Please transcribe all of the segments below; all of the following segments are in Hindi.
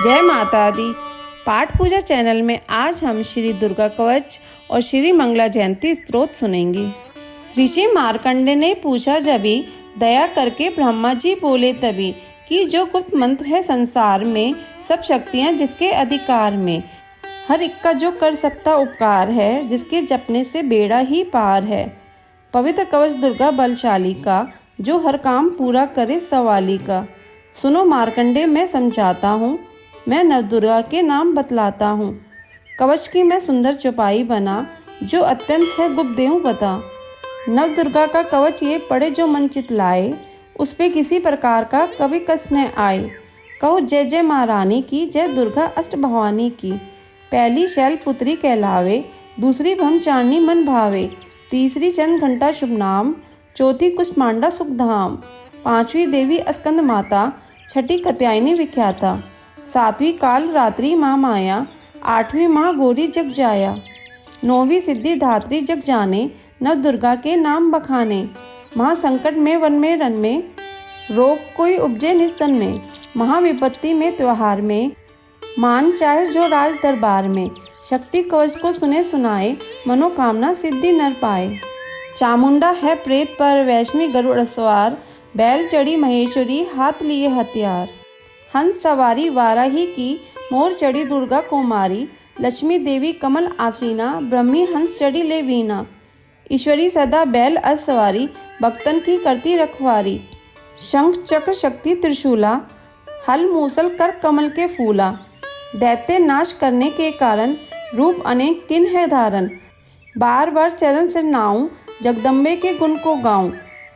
जय माता दी। पाठ पूजा चैनल में आज हम श्री दुर्गा कवच और श्री मंगला जयंती स्तोत्र सुनेंगे। ऋषि मार्कंडे ने पूछा जभी, दया करके ब्रह्मा जी बोले तभी, कि जो गुप्त मंत्र है संसार में, सब शक्तियां जिसके अधिकार में, हर एक का जो कर सकता उपकार है, जिसके जपने से बेड़ा ही पार है। पवित्र कवच दुर्गा बलशाली का, जो हर काम पूरा करे सवाली का। सुनो मार्कंडे मैं समझाता हूँ, मैं नवदुर्गा के नाम बतलाता हूँ। कवच की मैं सुंदर चौपाई बना, जो अत्यंत है गुप्त देहूँ बता। नवदुर्गा का कवच ये पढ़े जो मन चित लाए, उस पे किसी प्रकार का कभी कष्ट न आए। कहो जय जय महारानी की, जय दुर्गा अष्ट भवानी की। पहली शैल पुत्री कहलावे, दूसरी ब्रह्मचारिणी मन भावे, तीसरी चंद घंटा शुभ नाम, चौथी कुष्मांडा सुखधाम, पांचवी देवी स्कंद माता, छठी कात्यायनी विख्याता, सातवीं काल रात्रि माँ माया, आठवीं माँ गौरी जग जाया, नौवीं सिद्धि धात्री जग जाने, नव दुर्गा के नाम बखाने। महासंकट में वन में रन में, रोग कोई उपजे निस्तन में, महाविपत्ति में त्योहार में, मान चाहे जो राज दरबार में। शक्ति कवच को सुने सुनाए, मनोकामना सिद्धि नर पाए। चामुंडा है प्रेत पर, वैष्णवी गरुड़ सवार, बैल चढ़ी महेश्वरी, हाथ लिए हथियार। हंस सवारी वाराही की, मोर चढ़ी दुर्गा कुमारी, लक्ष्मी देवी कमल आसीना, ब्रह्मी हंस चढ़ी ले वीणा। ईश्वरी सदा बैल असवारी, भक्तन की करती रखवारी। शंख चक्र शक्ति त्रिशूला, हल मूसल कर कमल के फूला। दैत्य नाश करने के कारण, रूप अनेक किन है धारण। बार बार चरण से नाऊं, जगदम्बे के गुण को गाऊं।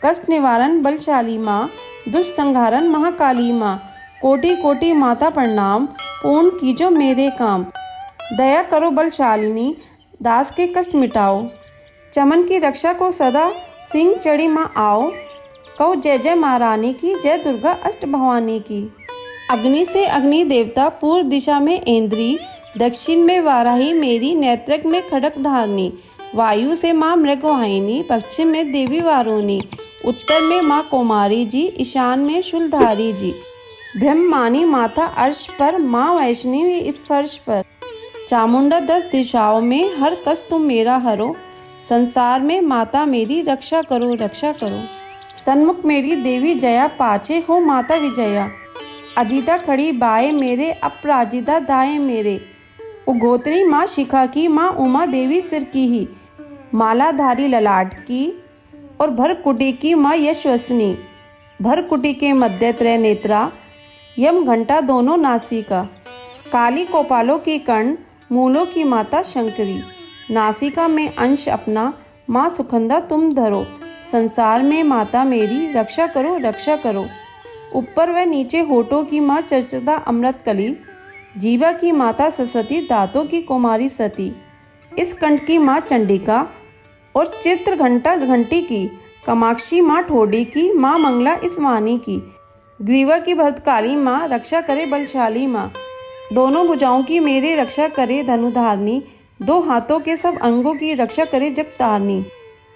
कष्ट निवारण बलशाली माँ, दुष्ट संहारण महाकाली माँ। कोटि कोटि माता प्रणाम, पूर्ण कीजो मेरे काम। दया करो बलशालिनी, दास के कष्ट मिटाओ। चमन की रक्षा को सदा, सिंह चढ़ी माँ आओ। कहो जय जय महारानी की, जय दुर्गा अष्ट भवानी की। अग्नि से अग्नि देवता, पूर्व दिशा में ऐन्द्री, दक्षिण में वाराही मेरी, नेत्रक में खड़क धारनी। वायु से माँ मृगवाहिनी, पश्चिम में देवी वारुणी, उत्तर में माँ कुमारी जी, ईशान में शूलधारी जी। ब्रह्मानी माता अर्श पर, माँ वैष्णवी इस फर्श पर। चामुंडा 10 दिशाओं में, हर कष्ट तुम मेरा हरो। संसार में माता मेरी, रक्षा करो रक्षा करो। सन्मुख मेरी देवी जया, पाछे हो माता विजया। अजिता खड़ी बाएं मेरे, अपराजिता दाएं मेरे। उगोत्री माँ शिखा की, माँ उमा देवी सिर की ही। मालाधारी ललाट की, और भरकुटी की माँ यशस्विनी। भरकुटी के मध्य त्रय नेत्रा, यम घंटा दोनों नासिका। काली कोपालों की कर्ण, मूलों की माता शंकरी। नासिका में अंश अपना, माँ सुखंदा तुम धरो। संसार में माता मेरी, रक्षा करो रक्षा करो। ऊपर व नीचे होठों की माँ चर्चिता अमृत कली। जीवा की माता सरस्वती, दांतों की कुमारी सती। इस कंठ की माँ चंडिका, और चित्र घंटा घंटी की। कामाक्षी माँ ठोडी की, माँ मंगला इस वाणी की। ग्रीवा की भरतकाली माँ, रक्षा करे बलशाली माँ। दोनों भुजाओं की मेरे, रक्षा करे धनुधारनी। दो हाथों के सब अंगों की, रक्षा करे जगतारनी।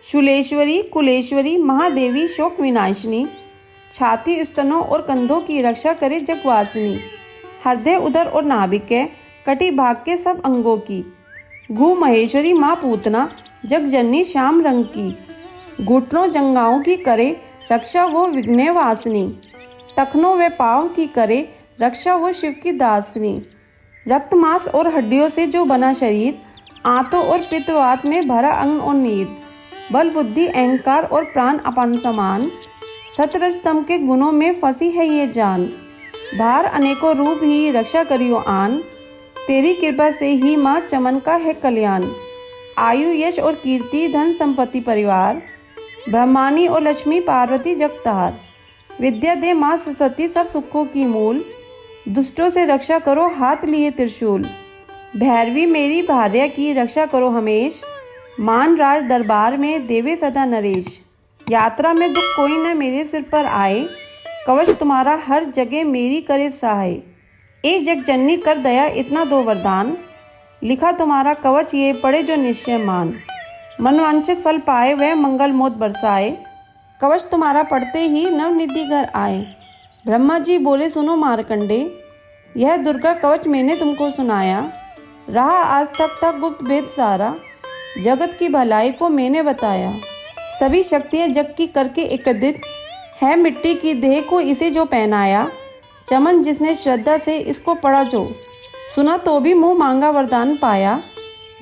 शूलेश्वरी कुलेश्वरी, महादेवी शोक विनाशिनी। छाती स्तनों और कंधों की, रक्षा करे जगवासिनी। हृदय उदर और नाभिक, कटी भाग के सब अंगों की। घू महेश्वरी माँ पूतना, जगजननी श्याम रंग की। घुटनों जंघाओं की करे, रक्षा वो विघ्न वासिनी। टखनों व पाँव की करे, रक्षा वो शिव की दासनी। रक्त मांस और हड्डियों से जो बना शरीर, आंतों और पित्तवात में भरा अंग और नीर। बल बुद्धि अहंकार और प्राण अपान समान, सतरजतम के गुणों में फंसी है ये जान। धार अनेकों रूप ही, रक्षा करियो आन। तेरी कृपा से ही माँ चमन का है कल्याण। आयु यश और कीर्ति, धन संपत्ति परिवार, ब्रह्मानी और लक्ष्मी पार्वती जगतार। विद्या दे माँ सरस्वती, सब सुखों की मूल। दुष्टों से रक्षा करो, हाथ लिए त्रिशूल। भैरवी मेरी भार्या की, रक्षा करो हमेश। मान राज दरबार में, देवे सदा नरेश। यात्रा में दुख कोई न मेरे सिर पर आए, कवच तुम्हारा हर जगह मेरी करे सहाय। ए जग जननी कर दया इतना दो वरदान, लिखा तुम्हारा कवच ये पढ़े जो निश्चय मान। मनवांछित फल पाए, वह मंगल मोद बरसाए, कवच तुम्हारा पढ़ते ही नवनिधि घर आए। ब्रह्मा जी बोले सुनो मार्कंडे, यह दुर्गा कवच मैंने तुमको सुनाया, रहा आज तक था गुप्त भेद सारा, जगत की भलाई को मैंने बताया। सभी शक्तियाँ जग की करके एकत्रित, है मिट्टी की देह को इसे जो पहनाया। चमन जिसने श्रद्धा से इसको पढ़ा जो, सुना तो भी मुँह मांगा वरदान पाया।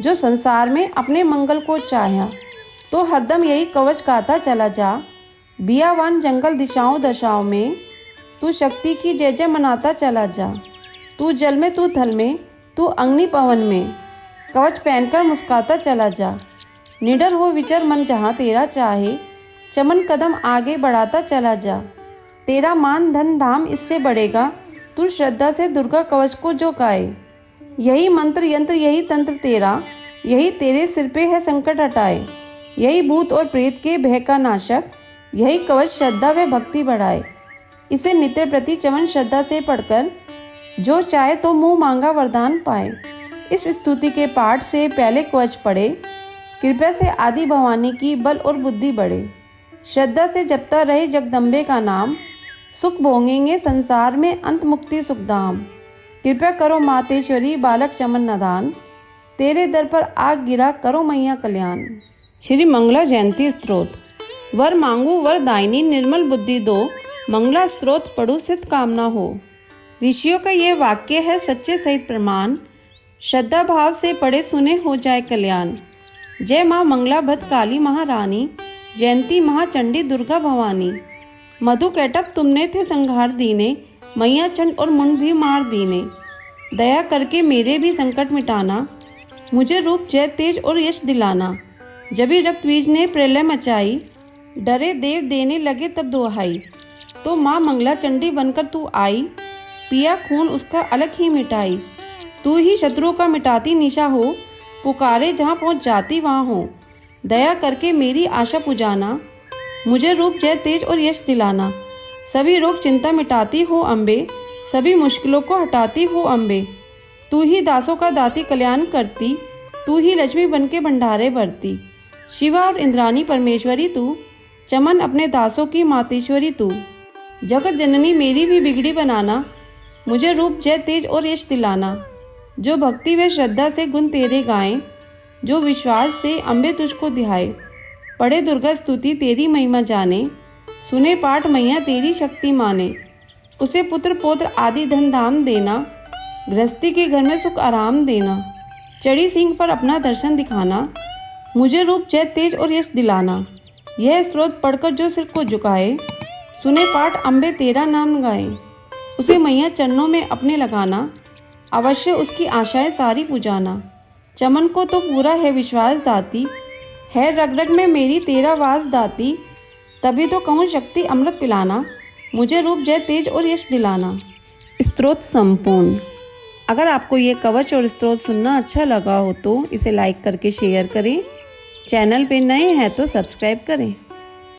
जो संसार में अपने मंगल को चाहा, तो हरदम यही कवच गाता चला जा। बियावान जंगल दिशाओं दशाओं में, तू शक्ति की जय जय मनाता चला जा। तू जल में, तू थल में, तू अग्नि पवन में, कवच पहनकर मुस्काता चला जा। निडर हो विचर मन जहाँ तेरा चाहे, चमन कदम आगे बढ़ाता चला जा। तेरा मान धन धाम इससे बढ़ेगा, तू श्रद्धा से दुर्गा कवच को जो गाए। यही मंत्र यंत्र यही तंत्र तेरा, यही तेरे सिर पे है संकट हटाए। यही भूत और प्रेत के भय का नाशक, यही कवच श्रद्धा व भक्ति बढ़ाए। इसे नित्य प्रति चमन श्रद्धा से पढ़कर, जो चाहे तो मुँह मांगा वरदान पाए। इस स्तुति के पाठ से पहले कवच पढ़े, कृपया से आदि भवानी की बल और बुद्धि बढ़े। श्रद्धा से जपता रहे जगदम्बे का नाम, सुख भोगेंगे संसार में अंत मुक्ति सुखधाम। कृपया करो मातेश्वरी बालक चमन नदान, तेरे दर पर आग गिरा करो मैया कल्याण। श्री मंगला जयंती स्तोत्र। वर मांगू वर दायनी निर्मल बुद्धि दो, मंगला स्तोत्र पढ़ू सिद्ध कामना हो। ऋषियों का यह वाक्य है सच्चे सहित प्रमाण, श्रद्धा भाव से पढ़े सुने हो जाए कल्याण। जय माँ मंगला भद्र काली महारानी, जयंती महाचंडी दुर्गा भवानी। मधु कैटभ तुमने थे संहार दीने, मैया चंड और मुंड भी मार दीने। दया करके मेरे भी संकट मिटाना, मुझे रूप जय तेज और यश दिलाना। जभी रक्त बीज ने प्रलय मचाई, डरे देव देने लगे तब दुहाई। तो माँ मंगला चंडी बनकर तू आई, पिया खून उसका अलग ही मिटाई। तू ही शत्रु का मिटाती निशा हो, पुकारे जहाँ पहुँच जाती वहाँ हो। दया करके मेरी आशा पुजाना, मुझे रूप जय तेज और यश दिलाना। सभी रोग चिंता मिटाती हो अम्बे, सभी मुश्किलों को हटाती हो अम्बे। तू ही दासों का दाती कल्याण करती, तू ही लक्ष्मी बनके भंडारे भरती। शिवा और इंद्रानी परमेश्वरी तू, चमन अपने दासों की मातेश्वरी तू। जगत जननी मेरी भी बिगड़ी बनाना, मुझे रूप जय तेज और यश दिलाना। जो भक्ति व श्रद्धा से गुण तेरे गाएं, जो विश्वास से अम्बे तुझको ध्याए। पढ़े दुर्गा स्तुति तेरी महिमा जाने, सुने पाठ मैया तेरी शक्ति माने। उसे पुत्र पौत्र आदि धन धाम देना, गृहस्थी के घर में सुख आराम देना। चढ़ी सिंह पर अपना दर्शन दिखाना, मुझे रूप जय तेज और यश दिलाना। यह स्तोत्र पढ़कर जो सिर को झुकाए, सुने पाठ अम्बे तेरा नाम गाए। उसे मैया चरणों में अपने लगाना, अवश्य उसकी आशाएं सारी पुजाना। चमन को तो पूरा है विश्वास दाती, है रग रग में मेरी तेरा वास दाती। तभी तो कहूँ शक्ति अमृत पिलाना, मुझे रूप जय तेज और यश दिलाना। स्तोत्र संपूर्ण। अगर आपको ये कवच और स्तोत्र सुनना अच्छा लगा हो तो इसे लाइक करके शेयर करें। चैनल पे नए हैं तो सब्सक्राइब करें।